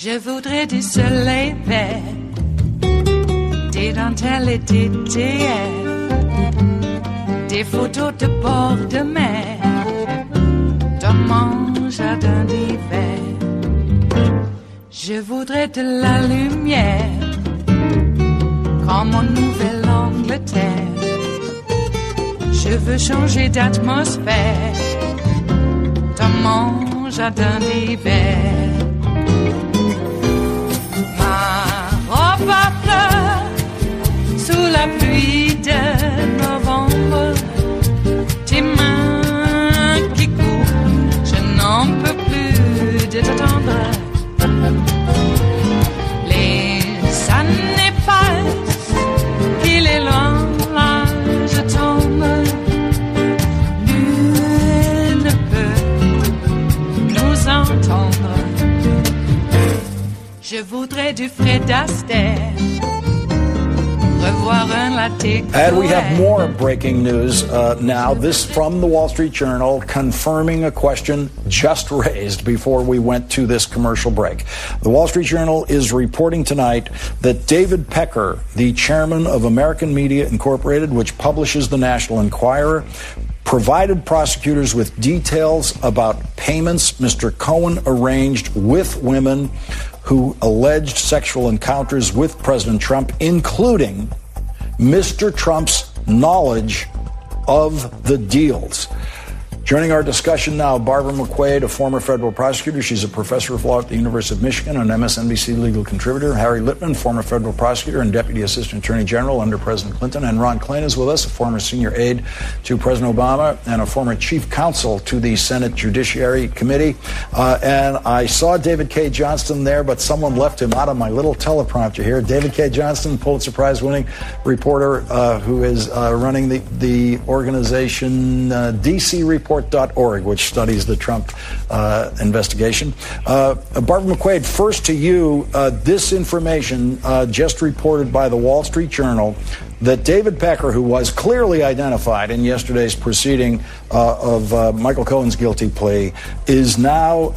Je voudrais du soleil vert, des dentelles et des théières, des photos de bord de mer, dans mon jardin d'hiver. Je voudrais de la lumière, comme en Nouvelle-Angleterre. Je veux changer d'atmosphère, dans mon jardin d'hiver. Ma robe à fleurs, sous la pluie de novembre, tes mains qui courent, je n'en peux plus de t'attendre. Les années passent, qu'il est loin, là je tombe. Nul ne peut nous entendre. Je voudrais du Fred Astaire, revoir un latte. And we have more breaking news now. This from the Wall Street Journal, confirming a question just raised before we went to this commercial break. The Wall Street Journal is reporting tonight that David Pecker, the chairman of American Media Incorporated, which publishes the National Enquirer, provided prosecutors with details about payments Mr. Cohen arranged with women who alleged sexual encounters with President Trump, including Mr. Trump's knowledge of the deals. Joining our discussion now, Barbara McQuaid, a former federal prosecutor. She's a professor of law at the University of Michigan and MSNBC legal contributor. Harry Litman, former federal prosecutor and deputy assistant attorney general under President Clinton. And Ron Klain is with us, a former senior aide to President Obama and a former chief counsel to the Senate Judiciary Committee. And I saw David K. Johnston there, but someone left him out of my little teleprompter here. David K. Johnston, Pulitzer Prize winning reporter who is running the organization DC Report. .org, which studies the Trump investigation. Barbara McQuaid, first to you, this information just reported by the Wall Street Journal that David Pecker, who was clearly identified in yesterday's proceeding of Michael Cohen's guilty plea, is now,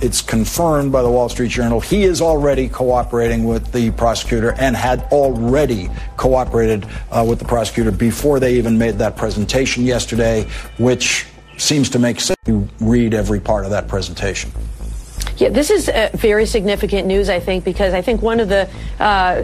it's confirmed by the Wall Street Journal, he is already cooperating with the prosecutor and had already cooperated with the prosecutor before they even made that presentation yesterday, which seems to make sense. You read every part of that presentation. Yeah, this is very significant news, I think, because I think one of the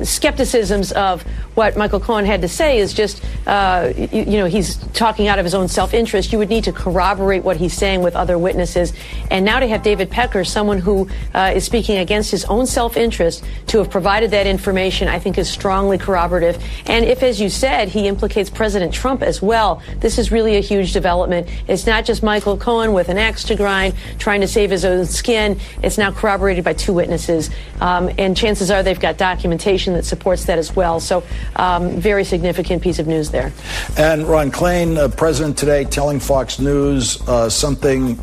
skepticisms of what Michael Cohen had to say is just, he's talking out of his own self-interest. You would need to corroborate what he's saying with other witnesses. And now to have David Pecker, someone who is speaking against his own self-interest, to have provided that information, I think is strongly corroborative. And if, as you said, he implicates President Trump as well, this is really a huge development. It's not just Michael Cohen with an axe to grind, trying to save his own skin. It's now corroborated by two witnesses. And chances are they've got documentation that supports that as well. So very significant piece of news there. And Ron Klain, president today, telling Fox News something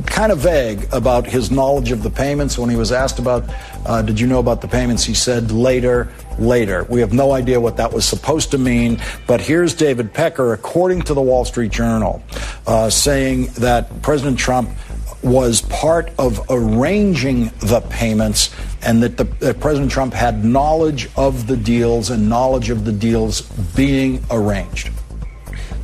kind of vague about his knowledge of the payments. When he was asked about, did you know about the payments, he said later. We have no idea what that was supposed to mean. But here's David Pecker, according to the Wall Street Journal, saying that President Trump was part of arranging the payments and that President Trump had knowledge of the deals and knowledge of the deals being arranged.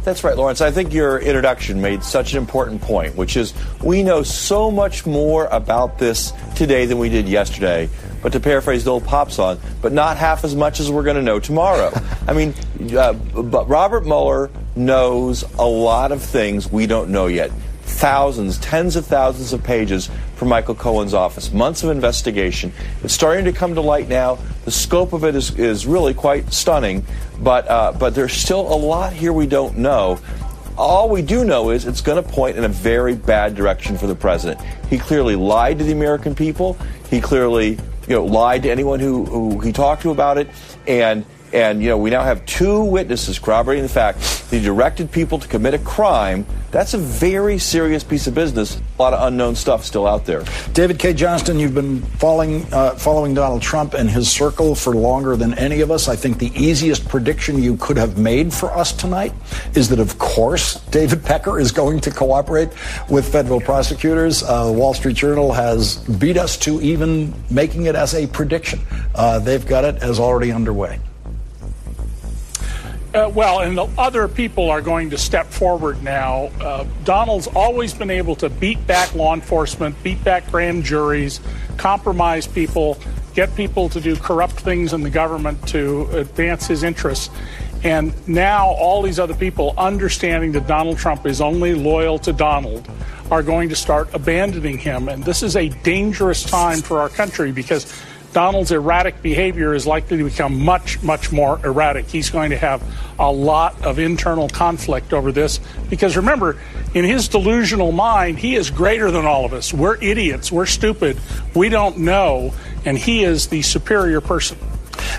That's right, Lawrence. I think your introduction made such an important point, which is we know so much more about this today than we did yesterday. But to paraphrase the old pop song, but not half as much as we're going to know tomorrow. I mean, but Robert Mueller knows a lot of things we don't know yet. Thousands, tens of thousands of pages from Michael Cohen's office, months of investigation. It's starting to come to light now. The scope of it is really quite stunning, but there's still a lot here we don't know. All we do know is it's going to point in a very bad direction for the president. He clearly lied to the American people. He clearly, lied to anyone who he talked to about it. And we now have two witnesses corroborating the fact that he directed people to commit a crime. That's a very serious piece of business. A lot of unknown stuff still out there. David K. Johnston, you've been following Donald Trump and his circle for longer than any of us. I think the easiest prediction you could have made for us tonight is that, of course, David Pecker is going to cooperate with federal prosecutors. The Wall Street Journal has beat us to even making it as a prediction. They've got it as already underway. And the other people are going to step forward now. Donald's always been able to beat back law enforcement, beat back grand juries, compromise people, get people to do corrupt things in the government to advance his interests. And now all these other people, understanding that Donald Trump is only loyal to Donald, are going to start abandoning him. And this is a dangerous time for our country because Donald's erratic behavior is likely to become much, much more erratic. He's going to have a lot of internal conflict over this because, remember, in his delusional mind, he is greater than all of us. We're idiots. We're stupid. We don't know. And he is the superior person.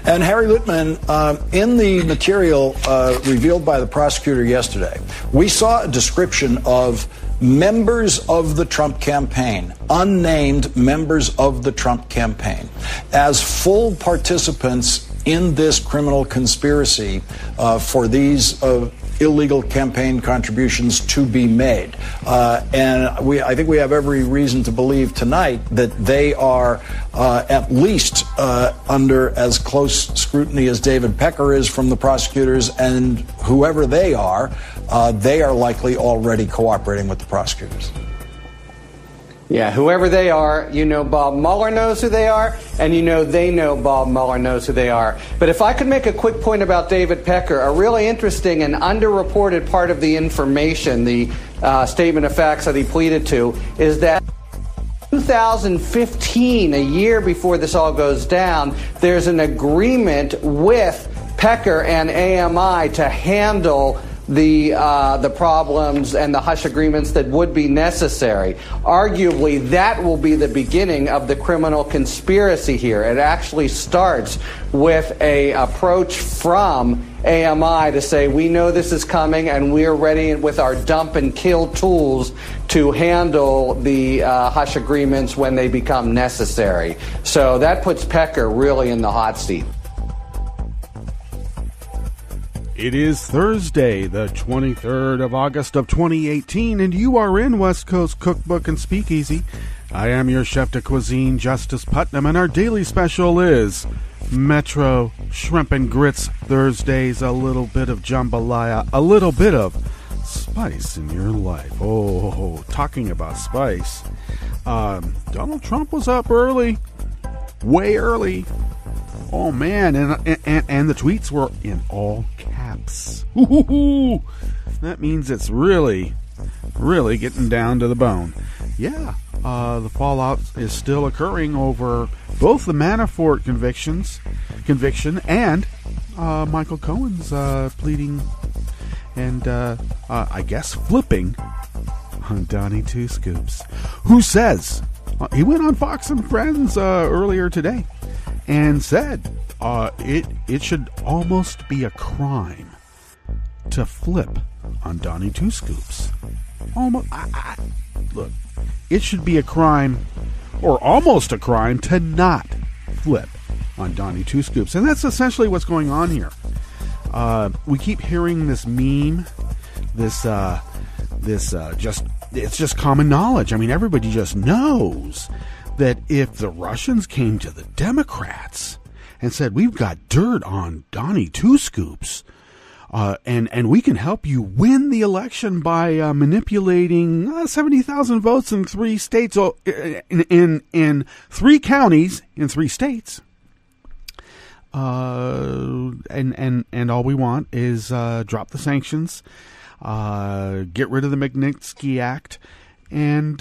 And Harry Littman, in the material revealed by the prosecutor yesterday, we saw a description of members of the Trump campaign, unnamed members of the Trump campaign, as full participants in this criminal conspiracy for these illegal campaign contributions to be made. And I think we have every reason to believe tonight that they are at least under as close scrutiny as David Pecker is from the prosecutors, and whoever they are likely already cooperating with the prosecutors. Yeah, whoever they are, you know Bob Mueller knows who they are, and you know they know Bob Mueller knows who they are. But if I could make a quick point about David Pecker, a really interesting and underreported part of the information, the statement of facts that he pleaded to, is that 2015, a year before this all goes down, there's an agreement with Pecker and AMI to handle the problems and the hush agreements that would be necessary. Arguably, that will be the beginning of the criminal conspiracy here. It actually starts with a approach from AMI to say, we know this is coming and we're ready with our dump and kill tools to handle the hush agreements when they become necessary. So that puts Pecker really in the hot seat. It is Thursday, the 23rd of August of 2018, and you are in West Coast Cookbook and Speakeasy. I am your chef de cuisine, Justice Putnam, and our daily special is Metro Shrimp and Grits Thursdays, a little bit of jambalaya, a little bit of spice in your life. Oh, talking about spice. Donald Trump was up early, way early. Oh, man, and the tweets were in all caps. Ooh, that means it's really, really getting down to the bone. Yeah, the fallout is still occurring over both the Manafort conviction and Michael Cohen's pleading and, I guess, flipping on Donnie Two Scoops, who says, he went on Fox and Friends earlier today, and said it should almost be a crime to flip on Donnie Two Scoops. Almost, look, it should be a crime, or almost a crime, to not flip on Donnie Two Scoops, and that's essentially what's going on here. We keep hearing this meme, it's just common knowledge. I mean, everybody just knows that if the Russians came to the Democrats and said, we've got dirt on Donnie Two Scoops, and we can help you win the election by manipulating 70,000 votes in 3 states, in 3 counties, in 3 states, and all we want is drop the sanctions, get rid of the Magnitsky Act, and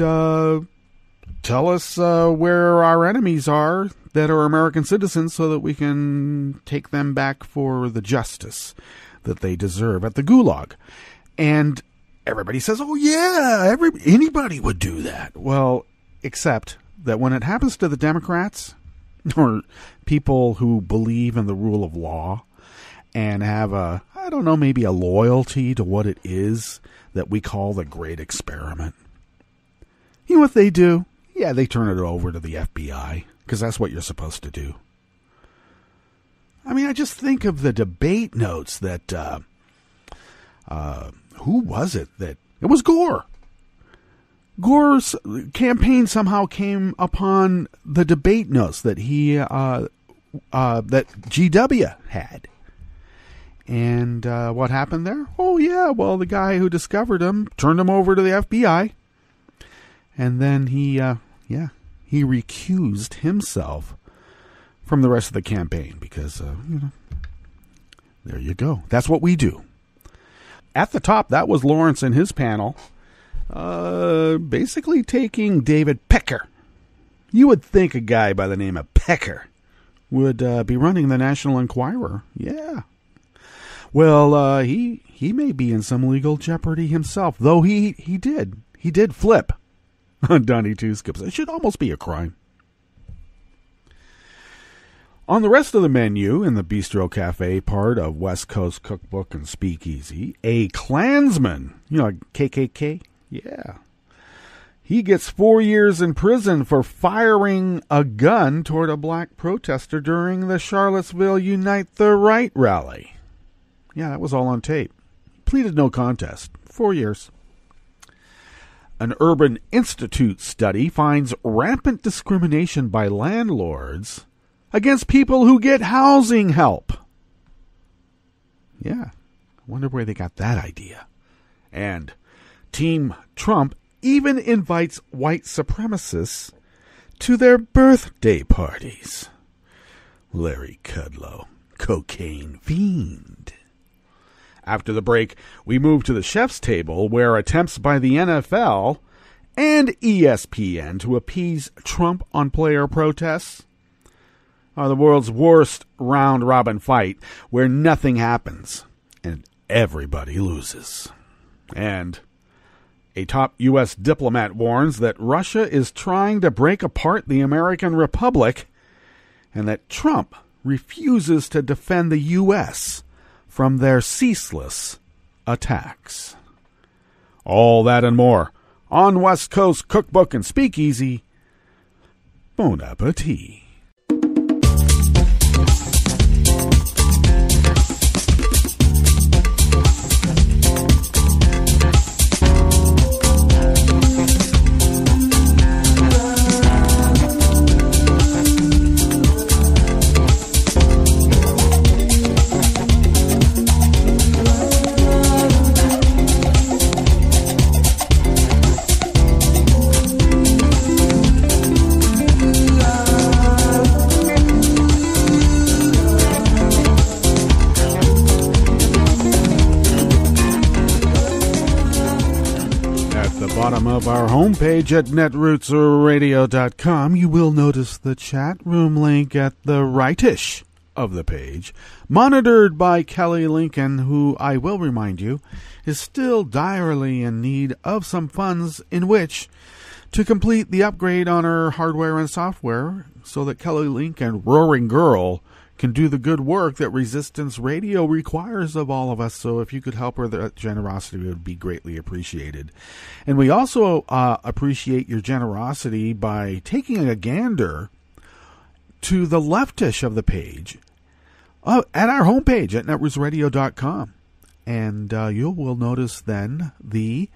tell us where our enemies are that are American citizens so that we can take them back for the justice that they deserve at the Gulag. And everybody says, oh yeah, anybody would do that. Well, except that when it happens to the Democrats or people who believe in the rule of law and have maybe a loyalty to what it is that we call the Great Experiment. You know what they do? Yeah, they turn it over to the FBI, because that's what you're supposed to do. I mean, I just think of the debate notes that, who was it that, it was Gore. Gore's campaign somehow came upon the debate notes that that GW had. And what happened there? Oh, yeah, well, the guy who discovered them turned them over to the FBI. And then he recused himself from the rest of the campaign because, there you go. That's what we do. At the top, that was Lawrence and his panel, basically taking David Pecker. You would think a guy by the name of Pecker would be running the National Enquirer. Yeah. Well, he may be in some legal jeopardy himself, though he did flip on Donnie Two Scoops. It should almost be a crime. On the rest of the menu in the Bistro Cafe part of West Coast Cookbook and Speakeasy, a Klansman, KKK, yeah. He gets 4 years in prison for firing a gun toward a black protester during the Charlottesville Unite the Right rally. Yeah, that was all on tape. Pleaded no contest. 4 years. An Urban Institute study finds rampant discrimination by landlords against people who get housing help. Yeah, I wonder where they got that idea. And Team Trump even invites white supremacists to their birthday parties. Larry Kudlow, cocaine fiend. After the break, we move to the chef's table, where attempts by the NFL and ESPN to appease Trump on player protests are the world's worst round-robin fight, where nothing happens and everybody loses. And a top U.S. diplomat warns that Russia is trying to break apart the American Republic and that Trump refuses to defend the U.S. from their ceaseless attacks. All that and more on West Coast Cookbook and Speakeasy. Bon appetit. Of our homepage at netrootsradio.com, you will notice the chat room link at the rightish of the page, monitored by Kelly Lincoln, who, I will remind you, is still direly in need of some funds in which to complete the upgrade on her hardware and software so that Kelly Lincoln, Roaring Girl, can do the good work that Resistance Radio requires of all of us. So if you could help her, that generosity would be greatly appreciated. And we also appreciate your generosity by taking a gander to the leftish of the page at our homepage at netrootsradio.com. And you will notice then the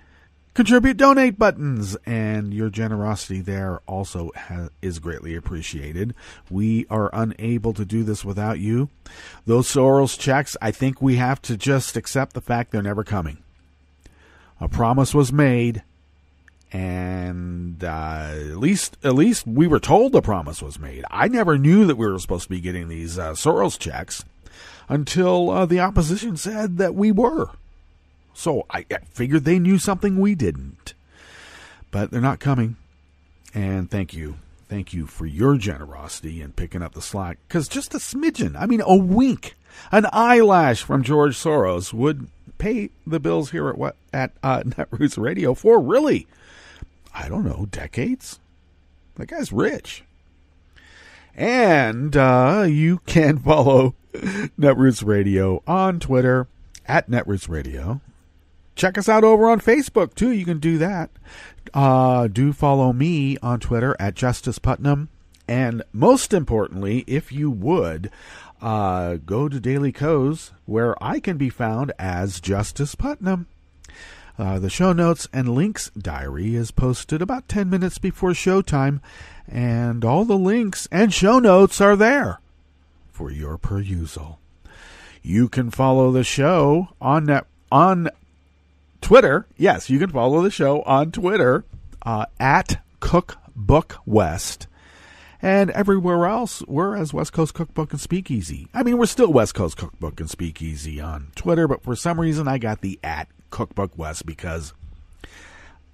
Contribute Donate buttons, and your generosity there also is greatly appreciated. We are unable to do this without you. Those Soros checks, I think we have to just accept the fact they're never coming. A promise was made, and at least we were told a promise was made. I never knew that we were supposed to be getting these Soros checks until the opposition said that we were. So I figured they knew something we didn't. But they're not coming. And thank you. Thank you for your generosity in picking up the slack. Because just a smidgen, a wink, an eyelash from George Soros would pay the bills here at Netroots Radio for really, I don't know, decades? That guy's rich. And you can follow Netroots Radio on Twitter at Netroots Radio. check us out over on Facebook, too. You can do that. Do follow me on Twitter at Justice Putnam. And most importantly, if you would, go to Daily Kos, where I can be found as Justice Putnam. The show notes and links diary is posted about 10 minutes before showtime, and all the links and show notes are there for your perusal. You can follow the show on Twitter. Yes, you can follow the show on Twitter at Cookbook West. And everywhere else, we're as West Coast Cookbook and Speakeasy. I mean, we're still West Coast Cookbook and Speakeasy on Twitter, but for some reason I got the at Cookbook West because,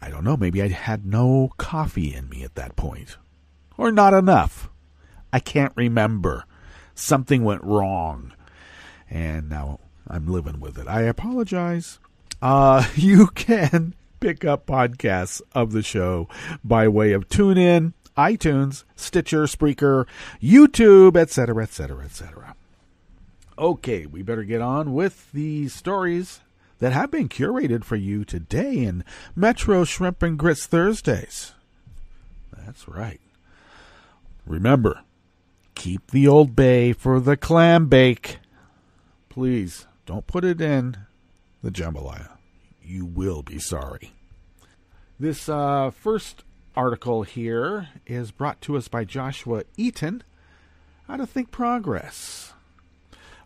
I don't know, maybe I had no coffee in me at that point. Or not enough. I can't remember. Something went wrong. And now I'm living with it. I apologize. You can pick up podcasts of the show by way of TuneIn, iTunes, Stitcher, Spreaker, YouTube, etc., etc., etc. Okay, we better get on with the stories that have been curated for you today in Metro Shrimp and Grits Thursdays. That's right. Remember, keep the Old Bay for the clam bake. Please, don't put it in the jambalaya. You will be sorry. This first article here is brought to us by Joshua Eaton out of Think Progress.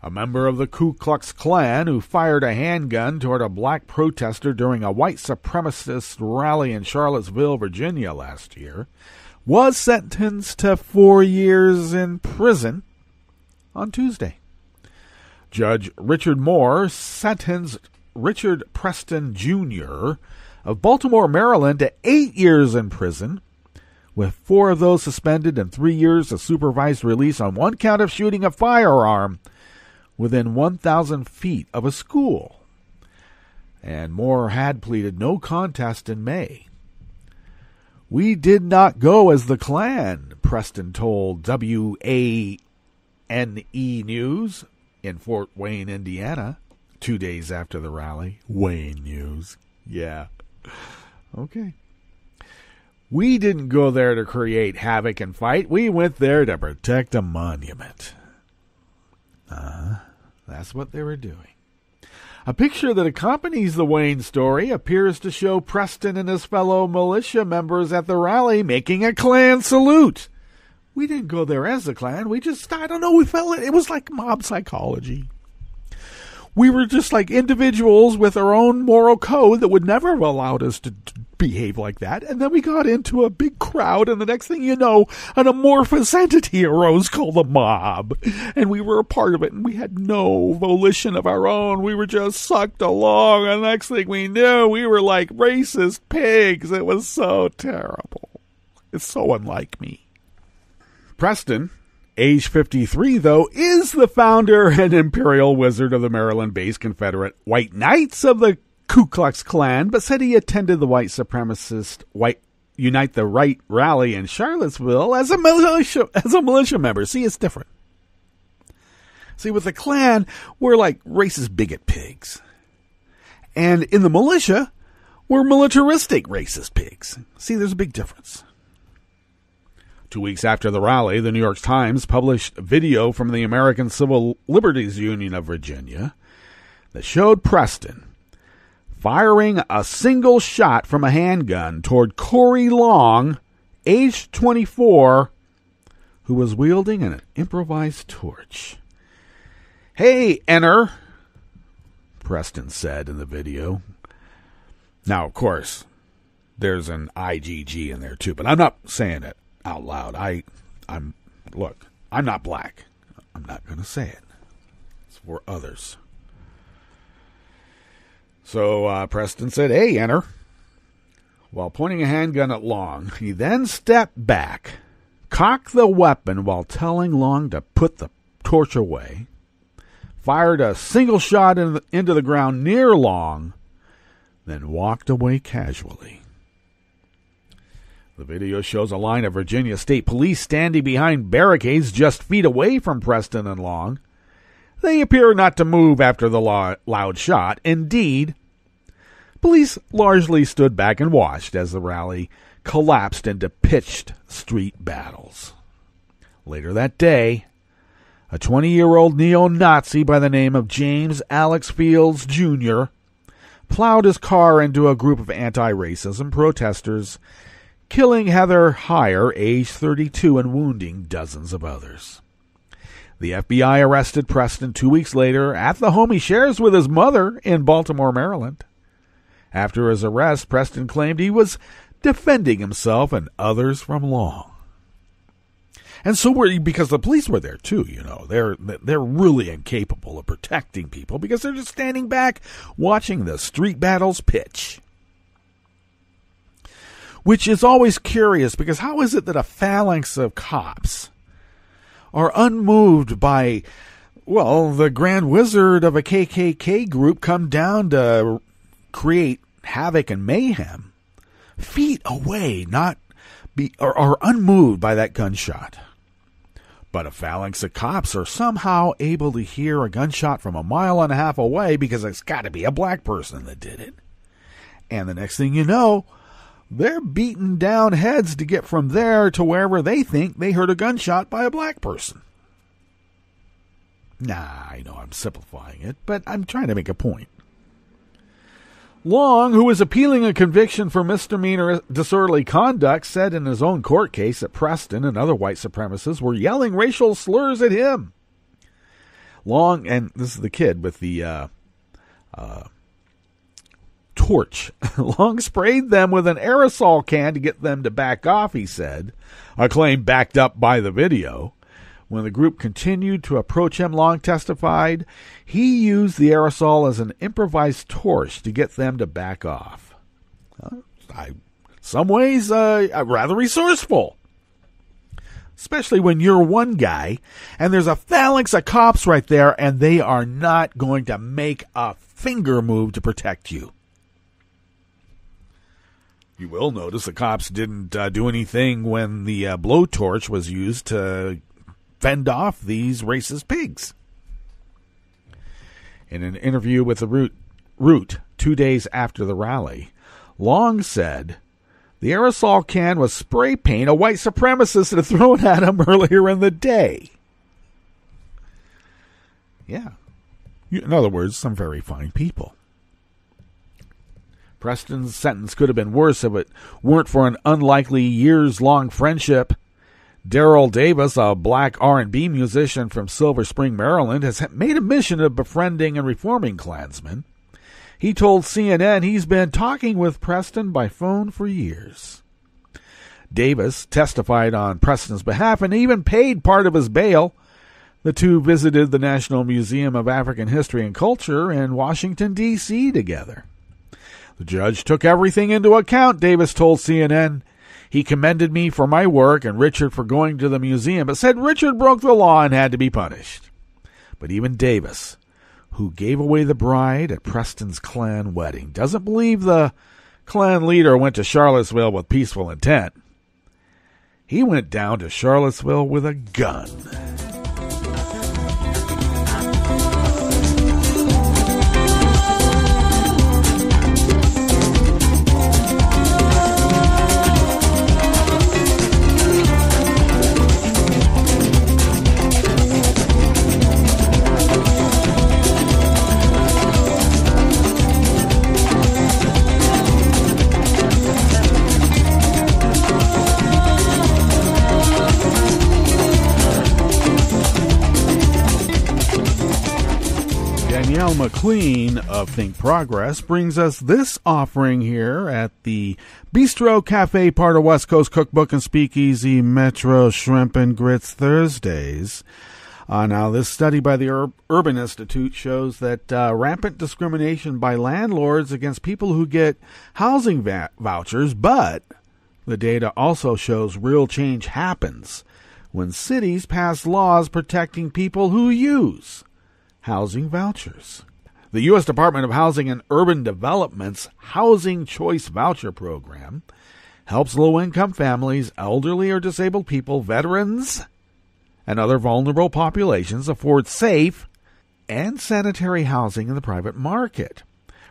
A member of the Ku Klux Klan who fired a handgun toward a black protester during a white supremacist rally in Charlottesville, Virginia last year, was sentenced to 4 years in prison on Tuesday. Judge Richard Moore sentenced Richard Preston Jr. of Baltimore, Maryland to 8 years in prison, with 4 of those suspended and 3 years of supervised release on one count of shooting a firearm within 1,000 feet of a school. And Moore had pleaded no contest in May. "We did not go as the Klan," Preston told WANE News in Fort Wayne, Indiana, 2 days after the rally. Wayne News. Yeah. Okay. "We didn't go there to create havoc and fight. We went there to protect a monument." That's what they were doing. A picture that accompanies the Wayne story appears to show Preston and his fellow militia members at the rally making a Klan salute. "We didn't go there as the Klan. We just, I don't know, we felt it was like mob psychology. We were just like individuals with our own moral code that would never have allowed us to behave like that. And then we got into a big crowd, and the next thing you know, an amorphous entity arose called the mob. And we were a part of it, and we had no volition of our own. We were just sucked along, and the next thing we knew, we were like racist pigs. It was so terrible. It's so unlike me." Preston, age 53, though, is the founder and imperial wizard of the Maryland-based Confederate White Knights of the Ku Klux Klan, but said he attended the white supremacist White Unite the Right rally in Charlottesville as a militia member. See, it's different. See, with the Klan, we're like racist bigot pigs. And in the militia, we're militaristic racist pigs. See, there's a big difference. 2 weeks after the rally, the New York Times published a video from the American Civil Liberties Union of Virginia that showed Preston firing a single shot from a handgun toward Corey Long, aged 24, who was wielding an improvised torch. "Hey, Enner," Preston said in the video. Now, of course, there's an IGG in there too, but I'm not saying it out loud. I'm not black. I'm not going to say it. It's for others. So Preston said, "Hey, Enner," while pointing a handgun at Long. He then stepped back, cocked the weapon while telling Long to put the torch away, fired a single shot into the ground near Long, then walked away casually. The video shows a line of Virginia State Police standing behind barricades just feet away from Preston and Long. They appear not to move after the loud shot. Indeed, Police largely stood back and watched as the rally collapsed into pitched street battles. Later that day, a 20-year-old neo-Nazi by the name of James Alex Fields Jr. plowed his car into a group of anti-racism protesters, killing Heather Heyer, age 32, and wounding dozens of others. The FBI arrested Preston 2 weeks later at the home he shares with his mother in Baltimore, Maryland. After his arrest, Preston claimed he was defending himself and others from law. And so because the police were there too, they're really incapable of protecting people because they're just standing back watching the street battles pitch. Which is always curious, because how is it that a phalanx of cops are unmoved by, the grand wizard of a KKK group come down to create havoc and mayhem, feet away, are unmoved by that gunshot? But a phalanx of cops are somehow able to hear a gunshot from 1.5 miles away because it's got to be a black person that did it. And the next thing you know, they're beating down heads to get from there to wherever they think they heard a gunshot by a black person. I know I'm simplifying it, but I'm trying to make a point. Long, who was appealing a conviction for misdemeanor disorderly conduct, said in his own court case that Preston and other white supremacists were yelling racial slurs at him. Long, and this is the kid with the torch. Long sprayed them with an aerosol can to get them to back off, he said, a claim backed up by the video. When the group continued to approach him, Long testified he used the aerosol as an improvised torch to get them to back off. Some ways, rather resourceful. Especially when you're one guy and there's a phalanx of cops right there and they are not going to make a finger move to protect you. You will notice the cops didn't do anything when the blowtorch was used to fend off these racist pigs. In an interview with the Root 2 days after the rally, Long said the aerosol can was spray paint a white supremacist had thrown at him earlier in the day. Yeah. In other words, some very fine people. Preston's sentence could have been worse if it weren't for an unlikely years-long friendship. Daryl Davis, a black R&B musician from Silver Spring, Maryland, has made a mission of befriending and reforming Klansmen. He told CNN he's been talking with Preston by phone for years. Davis testified on Preston's behalf and even paid part of his bail. The two visited the National Museum of African History and Culture in Washington, D.C. together. The judge took everything into account, Davis told CNN. He commended me for my work and Richard for going to the museum, but said Richard broke the law and had to be punished. But even Davis, who gave away the bride at Preston's Klan wedding, doesn't believe the Klan leader went to Charlottesville with peaceful intent. He went down to Charlottesville with a gun. McLean of Think Progress brings us this offering here at the Bistro Cafe, part of West Coast Cookbook and Speakeasy Metro Shrimp and Grits Thursdays. Now, this study by the Urban Institute shows that rampant discrimination by landlords against people who get housing vouchers, but the data also shows real change happens when cities pass laws protecting people who use housing vouchers. The U.S. Department of Housing and Urban Development's Housing Choice Voucher Program helps low-income families, elderly or disabled people, veterans, and other vulnerable populations afford safe and sanitary housing in the private market.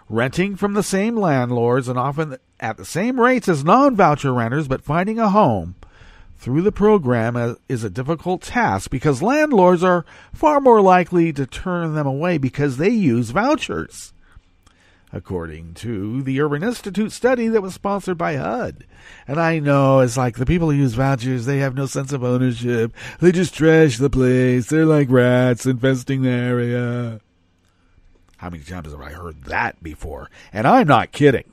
renting from the same landlords and often at the same rates as non-voucher renters, but finding a home through the program is a difficult task because landlords are far more likely to turn them away because they use vouchers, according to the Urban Institute study that was sponsored by HUD. And I know it's like the people who use vouchers, they have no sense of ownership. They just trash the place. They're like rats infesting the area. How many times have I heard that before? And I'm not kidding.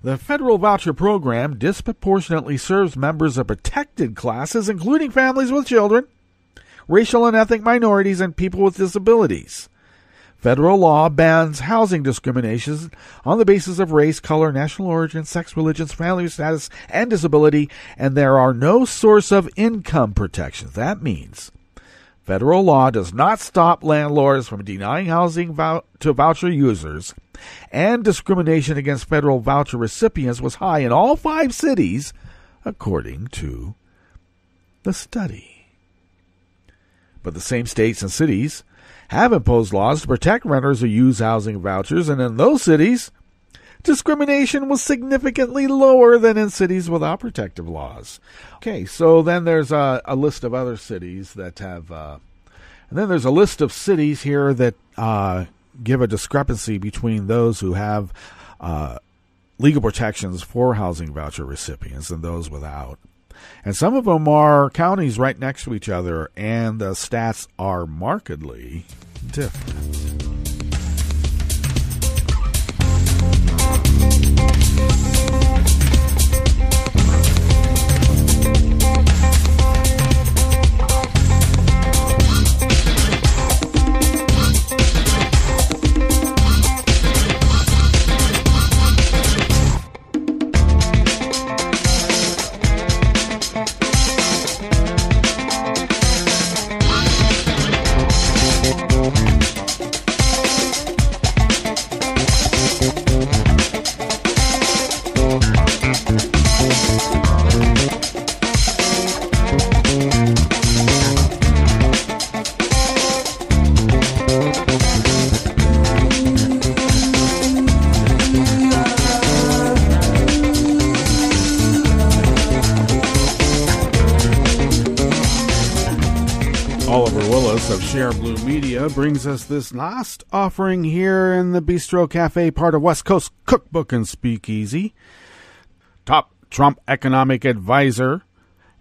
The federal voucher program disproportionately serves members of protected classes, including families with children, racial and ethnic minorities, and people with disabilities. Federal law bans housing discrimination on the basis of race, color, national origin, sex, religion, family status, and disability, and there are no source of income protections. That means federal law does not stop landlords from denying housing to voucher users, and discrimination against federal voucher recipients was high in all 5 cities, according to the study. But the same states and cities have imposed laws to protect renters who use housing vouchers, and in those cities, discrimination was significantly lower than in cities without protective laws. Okay, so then there's a list of other cities that have, and then there's a list of cities here that give a discrepancy between those who have legal protections for housing voucher recipients and those without. And some of them are counties right next to each other, and the stats are markedly different. Blue Media brings us this last offering here in the Bistro Cafe, part of West Coast Cookbook and Speakeasy. Top Trump economic advisor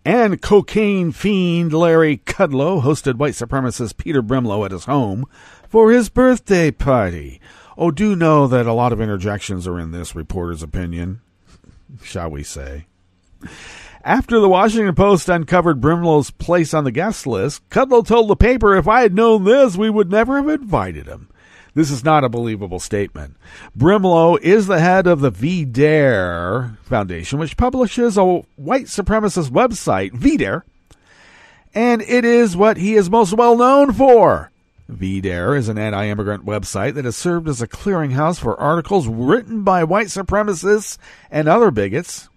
and cocaine fiend Larry Kudlow hosted white supremacist Peter Brimlow at his home for his birthday party. Oh, do know that a lot of interjections are in this reporter's opinion, shall we say. After the Washington Post uncovered Brimlow's place on the guest list, Kudlow told the paper, "If I had known this, we would never have invited him." This is not a believable statement. Brimlow is the head of the VDare Foundation, which publishes a white supremacist website, VDare, and it is what he is most well known for. VDare is an anti-immigrant website that has served as a clearinghouse for articles written by white supremacists and other bigots.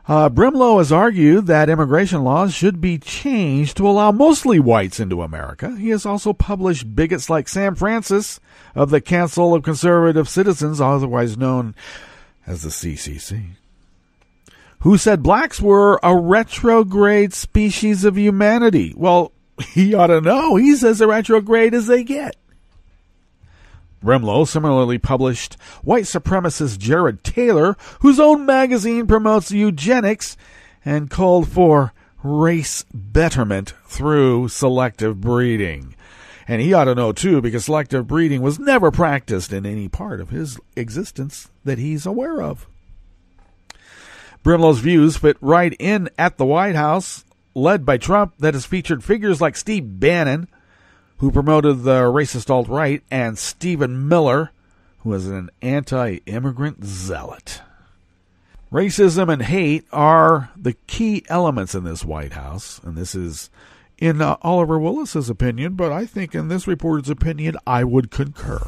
Brimlow has argued that immigration laws should be changed to allow mostly whites into America. He has also published bigots like Sam Francis of the Council of Conservative Citizens, otherwise known as the CCC, who said blacks were a retrograde species of humanity. Well, he ought to know. He's as retrograde as they get. Brimlow similarly published white supremacist Jared Taylor, whose own magazine promotes eugenics and called for race betterment through selective breeding. And he ought to know, too, because selective breeding was never practiced in any part of his existence that he's aware of. Brimlow's views fit right in at the White House, led by Trump, that has featured figures like Steve Bannon, who promoted the racist alt-right, and Stephen Miller, who is an anti-immigrant zealot. Racism and hate are the key elements in this White House, and this is in Oliver Willis's opinion, but I think in this reporter's opinion, I would concur.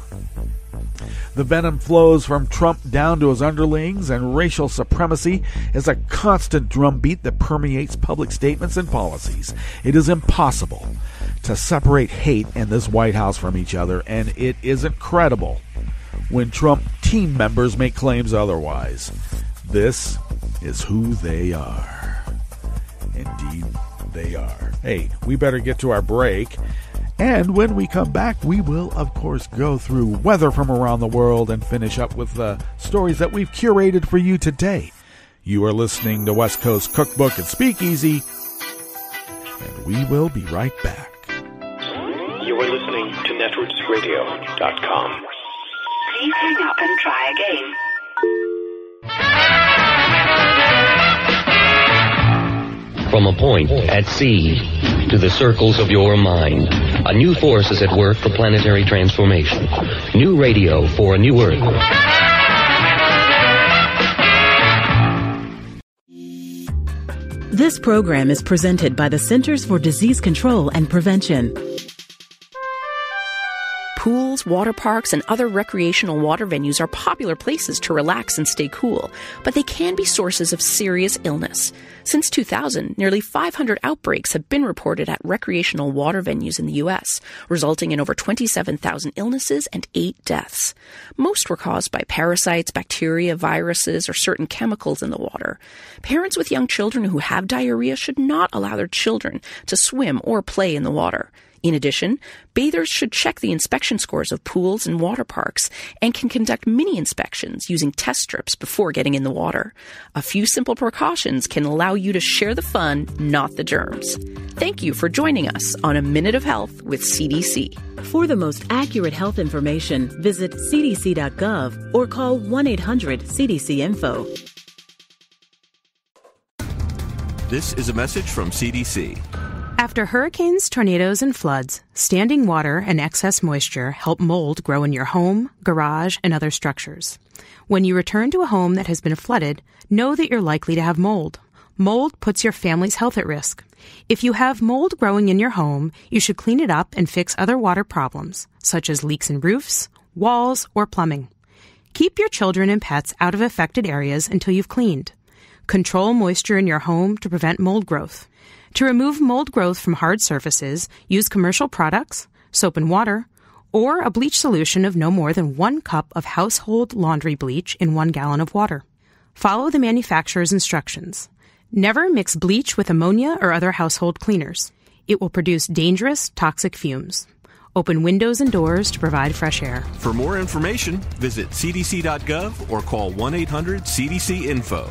The venom flows from Trump down to his underlings, and racial supremacy is a constant drumbeat that permeates public statements and policies. It is impossible to separate hate and this White House from each other, and it isn't credible when Trump team members make claims otherwise. This is who they are. Indeed, they are. Hey, we better get to our break. And when we come back, we will, of course, go through weather from around the world and finish up with the stories that we've curated for you today. You are listening to West Coast Cookbook and Speakeasy, and we will be right back. You are listening to netrootsradio.com. Please hang up and try again. From a point at sea to the circles of your mind, a new force is at work for planetary transformation. New radio for a new Earth. This program is presented by the Centers for Disease Control and Prevention. Pools, water parks, and other recreational water venues are popular places to relax and stay cool, but they can be sources of serious illness. Since 2000, nearly 500 outbreaks have been reported at recreational water venues in the U.S., resulting in over 27,000 illnesses and 8 deaths. Most were caused by parasites, bacteria, viruses, or certain chemicals in the water. Parents with young children who have diarrhea should not allow their children to swim or play in the water. In addition, bathers should check the inspection scores of pools and water parks and can conduct mini inspections using test strips before getting in the water. A few simple precautions can allow you to share the fun, not the germs. Thank you for joining us on A Minute of Health with CDC. For the most accurate health information, visit cdc.gov or call 1-800-CDC-INFO. This is a message from CDC. After hurricanes, tornadoes, and floods, standing water and excess moisture help mold grow in your home, garage, and other structures. When you return to a home that has been flooded, know that you're likely to have mold. Mold puts your family's health at risk. If you have mold growing in your home, you should clean it up and fix other water problems, such as leaks in roofs, walls, or plumbing. Keep your children and pets out of affected areas until you've cleaned. Control moisture in your home to prevent mold growth. To remove mold growth from hard surfaces, use commercial products, soap and water, or a bleach solution of no more than 1 cup of household laundry bleach in 1 gallon of water. Follow the manufacturer's instructions. Never mix bleach with ammonia or other household cleaners. It will produce dangerous, toxic fumes. Open windows and doors to provide fresh air. For more information, visit cdc.gov or call 1-800-CDC-INFO.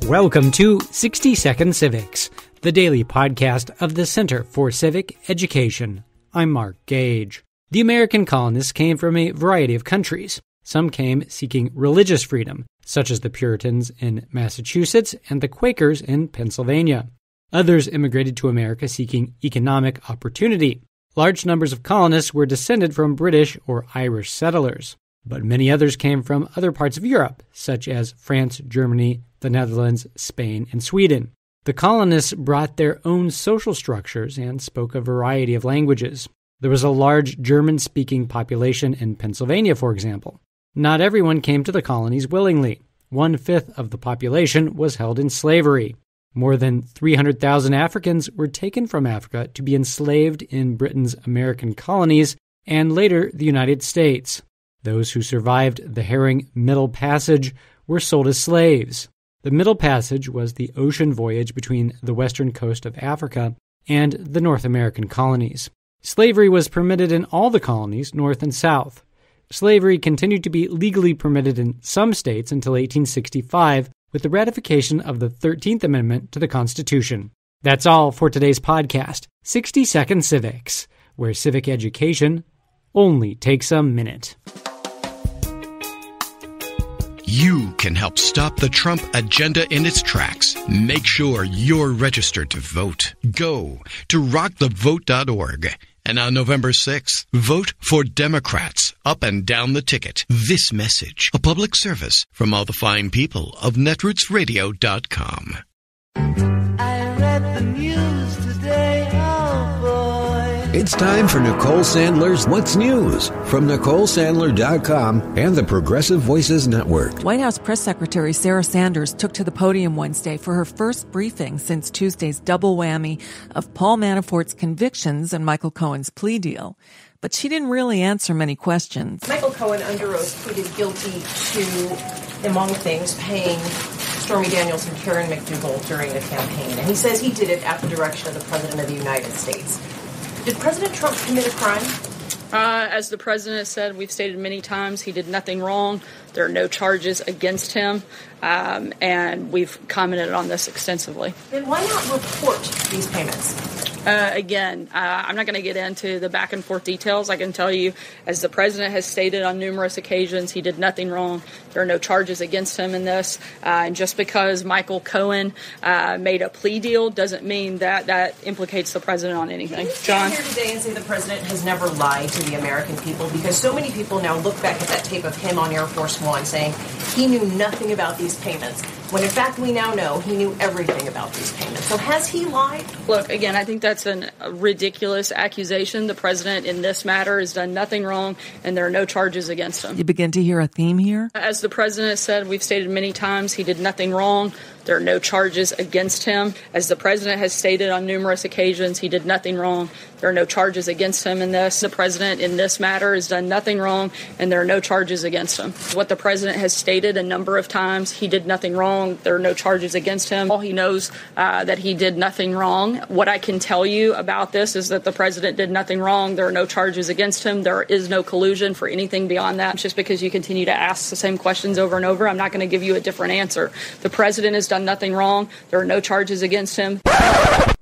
Welcome to 60 Second Civics, the daily podcast of the Center for Civic Education. I'm Mark Gage. The American colonists came from a variety of countries. Some came seeking religious freedom, such as the Puritans in Massachusetts and the Quakers in Pennsylvania. Others immigrated to America seeking economic opportunity. Large numbers of colonists were descended from British or Irish settlers, but many others came from other parts of Europe, such as France, Germany, the Netherlands, Spain, and Sweden. The colonists brought their own social structures and spoke a variety of languages. There was a large German-speaking population in Pennsylvania, for example. Not everyone came to the colonies willingly. 1/5 of the population was held in slavery. More than 300,000 Africans were taken from Africa to be enslaved in Britain's American colonies and later the United States. Those who survived the herring Middle Passage were sold as slaves. The Middle Passage was the ocean voyage between the western coast of Africa and the North American colonies. Slavery was permitted in all the colonies, north and south. Slavery continued to be legally permitted in some states until 1865 with the ratification of the 13th Amendment to the Constitution. That's all for today's podcast, 60 Second Civics, where civic education only takes a minute. You can help stop the Trump agenda in its tracks. Make sure you're registered to vote. Go to rockthevote.org. And on November 6th, vote for Democrats up and down the ticket. This message, a public service from all the fine people of netrootsradio.com. I read the news today, oh boy. It's time for Nicole Sandler's What's News from NicoleSandler.com and the Progressive Voices Network. White House Press Secretary Sarah Sanders took to the podium Wednesday for her first briefing since Tuesday's double whammy of Paul Manafort's convictions and Michael Cohen's plea deal. But she didn't really answer many questions. Michael Cohen, under oath, pleaded guilty to, among things, paying Stormy Daniels and Karen McDougal during the campaign. And he says he did it at the direction of the President of the United States. Did President Trump commit a crime? As the president said, we've stated many times, he did nothing wrong. There are no charges against him, and we've commented on this extensively. Then why not report these payments? I'm not going to get into the back and forth details. I can tell you, as the president has stated on numerous occasions, he did nothing wrong. There are no charges against him in this. And just because Michael Cohen made a plea deal doesn't mean that implicates the president on anything. John? Here today and say the president has never lied to the American people, because so many people now look back at that tape of him on Air Force One saying he knew nothing about these payments, when in fact we now know he knew everything about these payments. So has he lied? Look, again, I think that's a ridiculous accusation. The president in this matter has done nothing wrong, and there are no charges against him. You begin to hear a theme here? As the president said, we've stated many times, he did nothing wrong. There are no charges against him. As the president has stated on numerous occasions, he did nothing wrong. There are no charges against him in this. The president in this matter has done nothing wrong, and there are no charges against him. What the president has stated a number of times, he did nothing wrong. There are no charges against him. All he knows that he did nothing wrong. What I can tell you about this is that the president did nothing wrong. There are no charges against him. There is no collusion for anything beyond that. Just because you continue to ask the same questions over and over, I'm not going to give you a different answer. The president has done nothing wrong. There are no charges against him.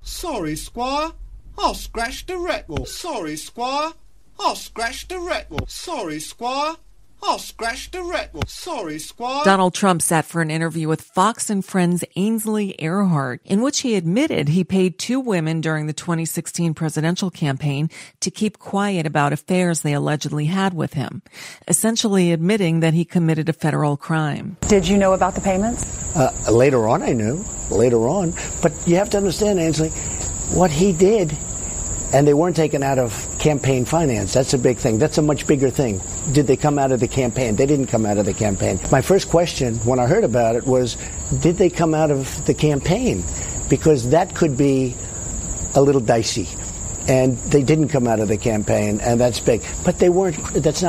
Sorry, Squire. I'll scratch the record. Sorry, Squire. I'll scratch the record. Sorry, Squire. I'll scratch the record. Sorry, Squire. Donald Trump sat for an interview with Fox and Friends' Ainsley Earhardt, in which he admitted he paid two women during the 2016 presidential campaign to keep quiet about affairs they allegedly had with him, essentially admitting that he committed a federal crime. Did you know about the payments? Later on, I knew. Later on. But you have to understand, Ainsley, what he did, and they weren't taken out of campaign finance. That's a big thing. That's a much bigger thing. Did they come out of the campaign? They didn't come out of the campaign. My first question when I heard about it was, did they come out of the campaign? Because that could be a little dicey. And they didn't come out of the campaign, and that's big. But they weren't, it's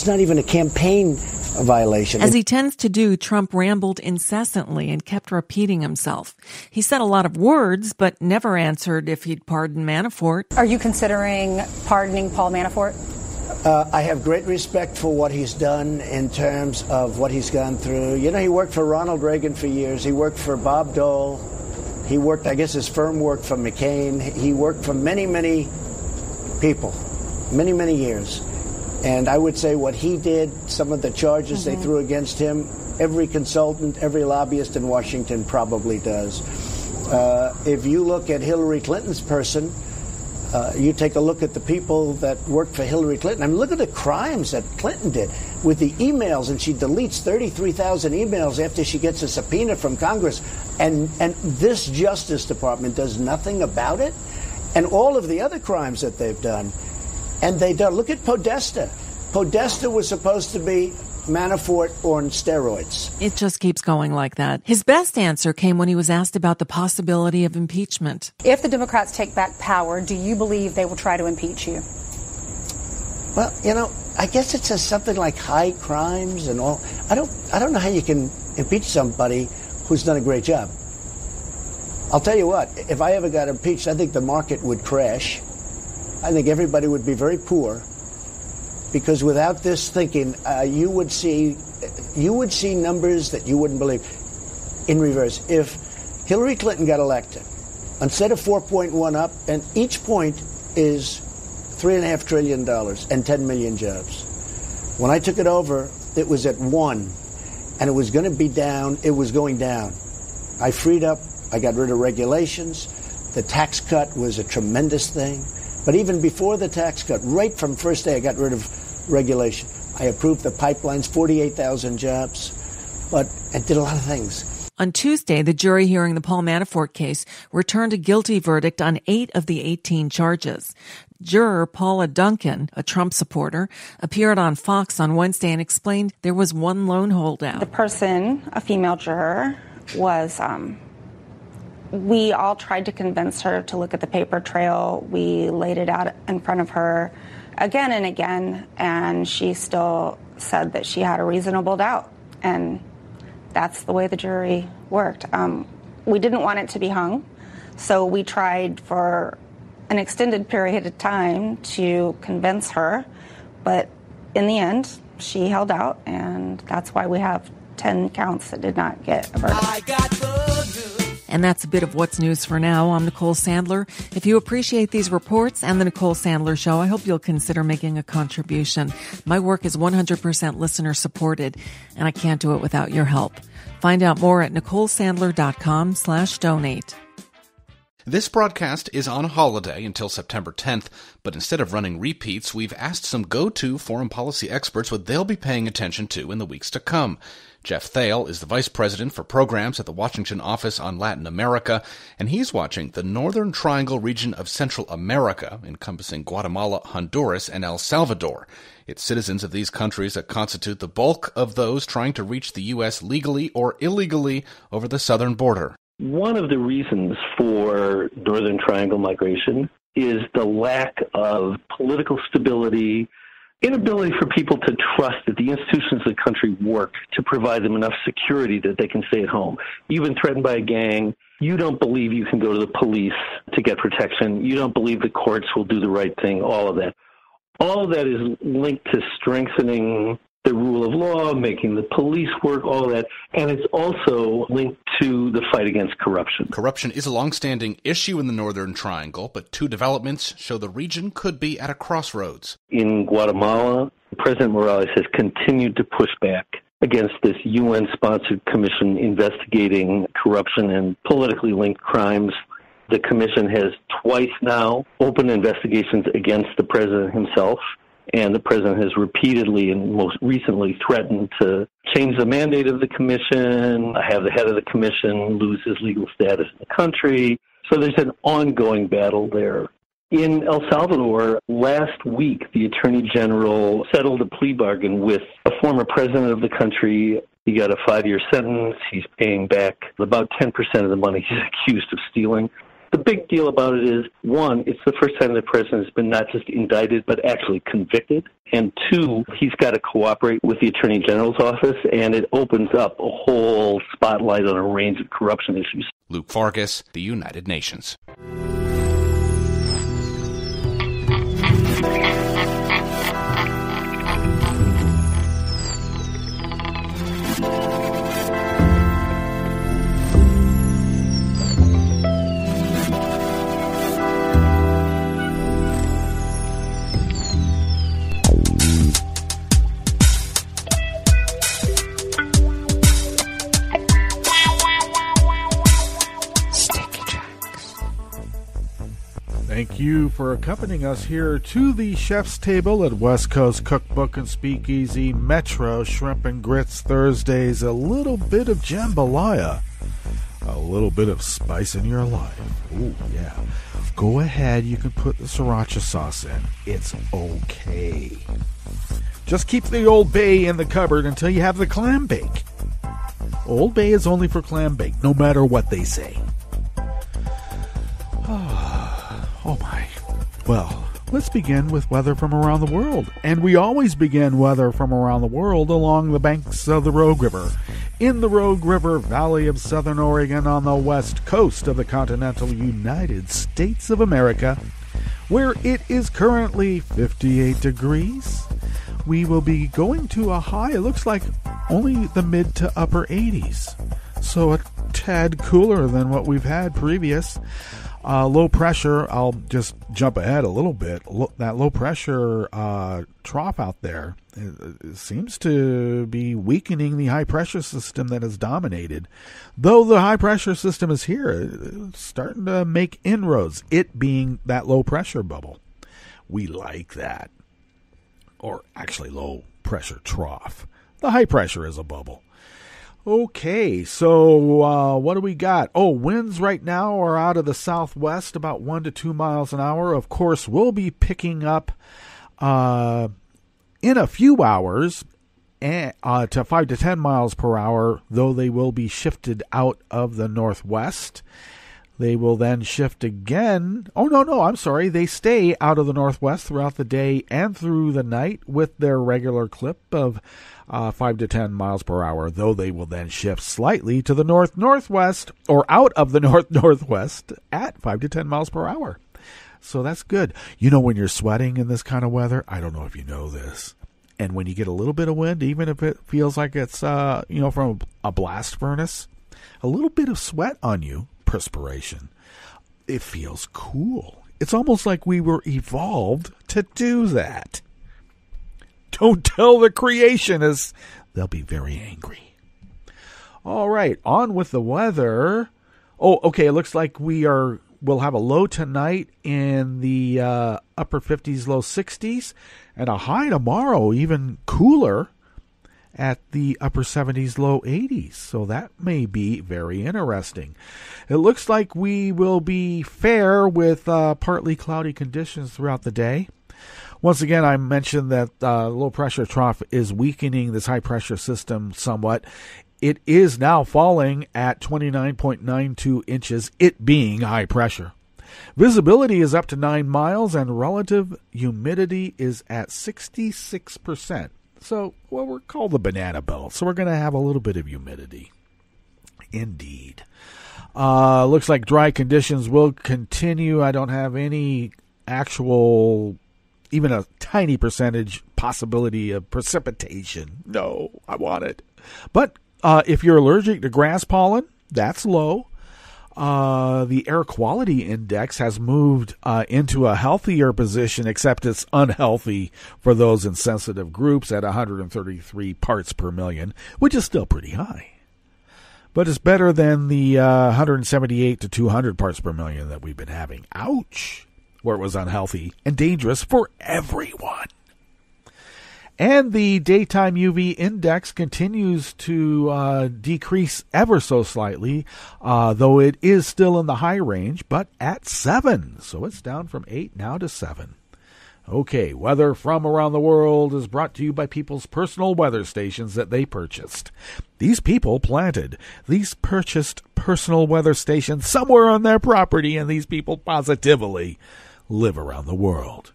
not even a campaign violation. As he tends to do, Trump rambled incessantly and kept repeating himself. He said a lot of words, but never answered if he'd pardon Manafort. Are you considering pardoning Paul Manafort? I have great respect for what he's done in terms of what he's gone through. You know, he worked for Ronald Reagan for years. He worked for Bob Dole. He worked, I guess his firm worked for McCain. He worked for many, many people, many, many years. And I would say what he did, some of the charges they threw against him, every consultant, every lobbyist in Washington probably does. If you look at Hillary Clinton's person, you take a look at the people that worked for Hillary Clinton. I mean, look at the crimes that Clinton did with the emails, and she deletes 33,000 emails after she gets a subpoena from Congress. And this Justice Department does nothing about it. And all of the other crimes that they've done. And they don't. Look at Podesta. Podesta was supposed to be Manafort on steroids. It just keeps going like that. His best answer came when he was asked about the possibility of impeachment. If the Democrats take back power, do you believe they will try to impeach you? Well, you know, I guess it says something like high crimes and all. I don't know how you can impeach somebody who's done a great job. I'll tell you what, if I ever got impeached, I think the market would crash. I think everybody would be very poor, because without this thinking, you would see numbers that you wouldn't believe. In reverse, if Hillary Clinton got elected, instead of 4.1 up, and each point is $3.5 trillion and 10 million jobs. When I took it over, it was at 1, and it was going to be down. It was going down. I freed up. I got rid of regulations. The tax cut was a tremendous thing. But even before the tax cut, right from first day, I got rid of regulation. I approved the pipelines, 48,000 jobs. But I did a lot of things. On Tuesday, the jury hearing the Paul Manafort case returned a guilty verdict on 8 of the 18 charges. Juror Paula Duncan, a Trump supporter, appeared on Fox on Wednesday and explained there was one lone holdout. The person, a female juror, was, we all tried to convince her to look at the paper trail. We laid it out in front of her again and again, and she still said that she had a reasonable doubt. And that's the way the jury worked. We didn't want it to be hung, so we tried for an extended period of time to convince her, but in the end, she held out, and that's why we have 10 counts that did not get a verdict. And that's a bit of what's news for now. I'm Nicole Sandler. If you appreciate these reports and the Nicole Sandler Show, I hope you'll consider making a contribution. My work is 100% listener supported, and I can't do it without your help. Find out more at NicoleSandler.com/donate. This broadcast is on holiday until September 10th, but instead of running repeats, we've asked some go-to foreign policy experts what they'll be paying attention to in the weeks to come. Jeff Thale is the Vice President for Programs at the Washington Office on Latin America, and he's watching the Northern Triangle region of Central America, encompassing Guatemala, Honduras, and El Salvador. It's citizens of these countries that constitute the bulk of those trying to reach the U.S. legally or illegally over the southern border. One of the reasons for Northern Triangle migration is the lack of political stability, inability for people to trust that the institutions of the country work to provide them enough security that they can stay at home. You've been threatened by a gang. You don't believe you can go to the police to get protection. You don't believe the courts will do the right thing, all of that. All of that is linked to strengthening the rule of law, making the police work, all of that. And it's also linked to the fight against corruption. Corruption is a long-standing issue in the Northern Triangle, but two developments show the region could be at a crossroads. In Guatemala, President Morales has continued to push back against this UN-sponsored commission investigating corruption and politically linked crimes. The commission has twice now opened investigations against the president himself. And the president has repeatedly and most recently threatened to change the mandate of the commission, have the head of the commission lose his legal status in the country. So there's an ongoing battle there. In El Salvador, last week, the attorney general settled a plea bargain with a former president of the country. He got a 5-year sentence. He's paying back about 10% of the money he's accused of stealing. The big deal about it is, one, it's the first time the president has been not just indicted, but actually convicted. And two, he's got to cooperate with the Attorney General's office, and it opens up a whole spotlight on a range of corruption issues. Luke Farkas, The United Nations. Thank you for accompanying us here to the chef's table at West Coast Cookbook and Speakeasy Metro Shrimp and Grits Thursdays. A little bit of jambalaya, a little bit of spice in your life. Ooh, yeah. Go ahead, you can put the sriracha sauce in. It's okay. Just keep the Old Bay in the cupboard until you have the clam bake. Old Bay is only for clam bake, no matter what they say. Oh my. Well, let's begin with weather from around the world. And we always begin weather from around the world along the banks of the Rogue River. In the Rogue River Valley of Southern Oregon on the west coast of the continental United States of America, where it is currently 58 degrees. We will be going to a high, it looks like only the mid to upper 80s. So a tad cooler than what we've had previous. Low pressure, I'll just jump ahead a little bit. That low pressure trough out there it seems to be weakening the high pressure system that has dominated. Though the high pressure system is here, it's starting to make inroads, it being that low pressure bubble. We like that. Or actually low pressure trough. The high pressure is a bubble. Okay, so what do we got? Oh, winds right now are out of the southwest, about 1 to 2 miles an hour. Of course, we'll be picking up in a few hours to 5 to 10 miles per hour, though they will be shifted out of the northwest. They will then shift again. Oh, no, I'm sorry. They stay out of the northwest throughout the day and through the night with their regular clip of 5 to 10 miles per hour, though they will then shift slightly to the north-northwest or out of the north-northwest at 5 to 10 miles per hour. So that's good. You know, when you're sweating in this kind of weather, I don't know if you know this, and when you get a little bit of wind, even if it feels like it's, from a blast furnace, a little bit of sweat on you, perspiration, it feels cool. It's almost like we were evolved to do that. Don't tell the creationists. They'll be very angry. All right, on with the weather. Oh, okay, it looks like we'll have a low tonight in the upper 50s, low 60s, and a high tomorrow, even cooler, at the upper 70s, low 80s. So that may be very interesting. It looks like we will be fair with partly cloudy conditions throughout the day. Once again, I mentioned that low pressure trough is weakening this high pressure system somewhat. It is now falling at 29.92 inches, it being high pressure. Visibility is up to 9 miles and relative humidity is at 66%. So, well, we're called the banana belt, so we're going to have a little bit of humidity. Indeed. Looks like dry conditions will continue. I don't have any actual, even a tiny percentage possibility of precipitation. No, I want it. But if you're allergic to grass pollen, that's low. The air quality index has moved into a healthier position, except it's unhealthy for those in sensitive groups at 133 parts per million, which is still pretty high. But it's better than the 178 to 200 parts per million that we've been having. Ouch! Where it was unhealthy and dangerous for everyone. And the daytime UV index continues to decrease ever so slightly, though it is still in the high range, but at 7. So it's down from 8 now to 7. Okay, weather from around the world is brought to you by people's personal weather stations that they purchased. These people purchased personal weather stations somewhere on their property, and these people positively live around the world.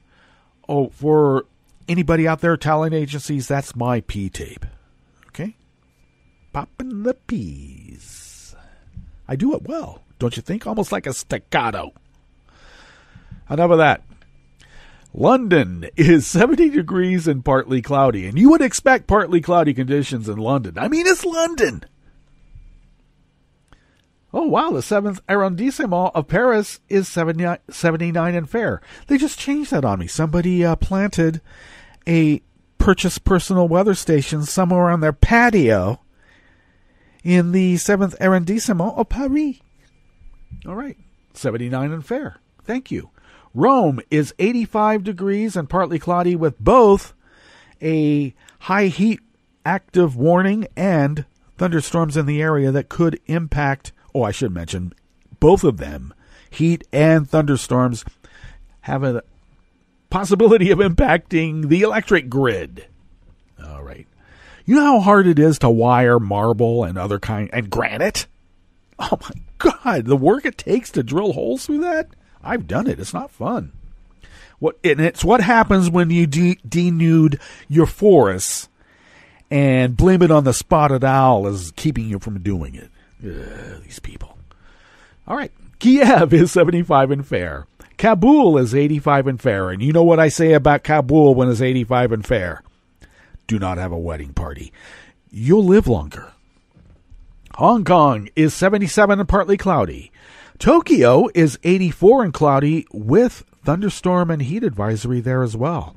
Oh, for anybody out there, talent agencies, that's my P tape. Okay? Popping the peas. I do it well, don't you think? Almost like a staccato. Enough of that. London is 70 degrees and partly cloudy. And you would expect partly cloudy conditions in London. I mean, it's London. Oh, wow, the 7th arrondissement of Paris is 79 and fair. They just changed that on me. Somebody planted a purchased personal weather station somewhere on their patio in the 7th arrondissement of Paris. All right, 79 and fair. Thank you. Rome is 85 degrees and partly cloudy with both a high heat active warning and thunderstorms in the area that could impact, I should mention, both of them, heat and thunderstorms, have a possibility of impacting the electric grid. All right. You know how hard it is to wire marble and other and granite? Oh my God, the work it takes to drill holes through that? I've done it. It's not fun. It's what happens when you denude your forests and blame it on the spotted owl as keeping you from doing it. These people. All right. Kiev is 75 and fair. Kabul is 85 and fair. And you know what I say about Kabul when it's 85 and fair? Do not have a wedding party. You'll live longer. Hong Kong is 77 and partly cloudy. Tokyo is 84 and cloudy with thunderstorm and heat advisory there as well.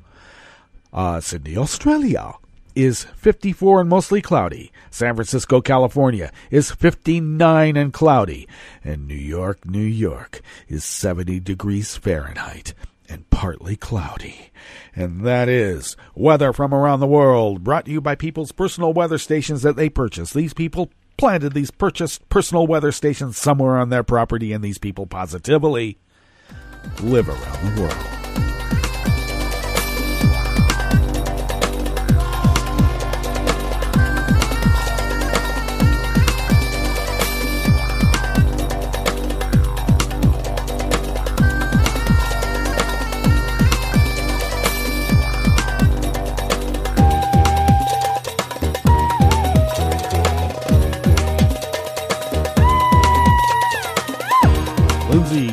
Sydney, Australia is 54 and mostly cloudy. San Francisco, California is 59 and cloudy. And New York is 70 degrees Fahrenheit and partly cloudy. And that is weather from around the world, brought to you by people's personal weather stations that they purchased. These people planted these purchased personal weather stations somewhere on their property, and these people positively live around the world.